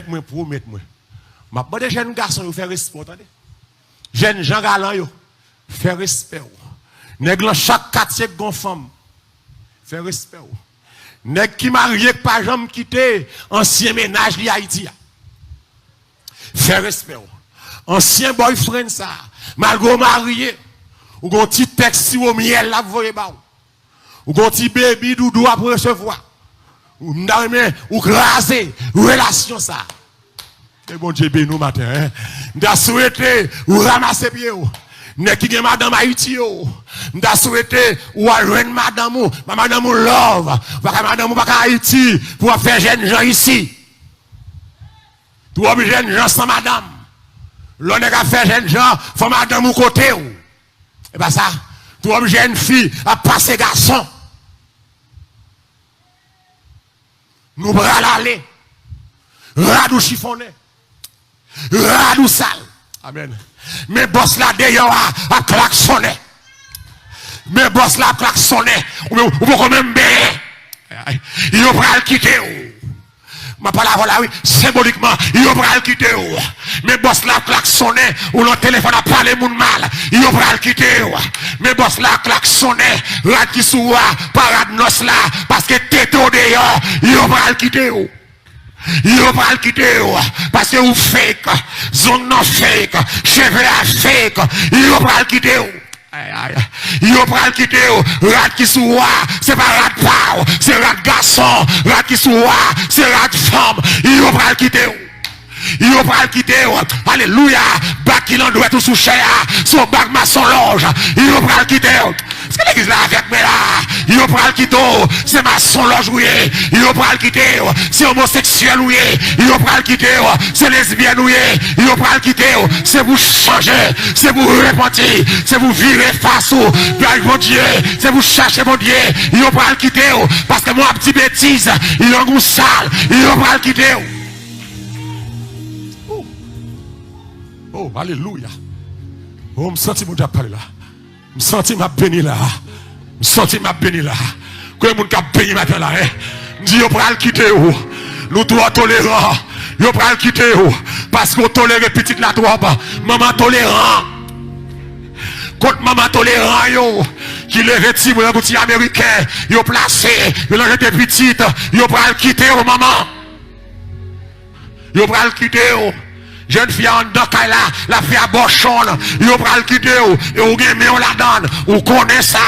moi promettre moi. M'a demandé jeunes garçons yo faire respect, attendez. Jeunes gens galant yo faire respect. Nèg dans chaque quartier gon femme faire respect. Nèg qui marié pas jamais quitter ancien ménage li Haïti. Faire respect. Ancien boyfriend ça, malgré marié, ou gon petit texte si au miel la voye ba ou gon petit baby doudou après recevoir. Ou m'dame ou craser relation ça. Et bon Dieu béni nous matin hein. M'da souhaité ou ramasser pied ou. Nèg qui gen madame Haïti ou. M'da souhaité ou joindre madame ou, madame ou love, pas madame ou pas Haïti pour faire jeunes gens ici. Tout obligé jeunes gens sans madame. L'on a fait jeune gens, faut madame ou côté ou. Et pas ça. Tout obligé une fille à passer garçon. Nous bras l'aller. Radou chiffonné. Radou sale. Amen. Mais boss là d'ailleurs à klaxonner. Mais boss là klaxonner. Ou quand même bien. Il va le quitter ou. Ma parole là oui, symboliquement, il va le quitter ou. Mais boss là klaxonné ou le téléphone a parlé moun mal, il va le quitter ou. Mais boss là klaxonné, rat qui soua parade nos là parce que této dehors, il va le quitter ou. Il va le quitter ou parce que vous fake, zone non fake, cheveux à fake, il va le quitter ou. Il va le quitter, rat qui soua, c'est pas rat pao, c'est rat garçon, rat qui soua, c'est rat femme, il va le quitter. Il va le quitter, alléluia, bac qui l'en doit tout sous cher, son bac maçon loge, il va le quitter. C'est que l'église là avec moi là, il va le quitter, c'est maçon loge, oui, il va le quitter, c'est homosexuel, oui, il va le quitter, c'est lesbienne, oui, il va le quitter, c'est vous changer, c'est vous repentir, c'est vous virer face au, mon Dieu, c'est vous chercher mon Dieu, il va le quitter, parce que moi, petit bêtise, il a un goût sale, il va le quitter. Oh, alléluia. Oh, me senti mon Dieu parler là. Me senti ma béni là. Me senti ma béni là. Que mon cap béni maintenant là. Me dit yo pral quitter ou. Nous trois tolérants. Yo pral quitter ou parce qu'on tolère petite la trop. Maman tolérant. Contre maman tolérant yo qui les retire un petit américain, yo placé, yo l'arrêté petite, yo pral quitter ou maman. Yo pral quitter ou. Jeune fille en là, la fille à Bochon, yo pral quitter ou, et ou gen on la donne, ou connaît ça.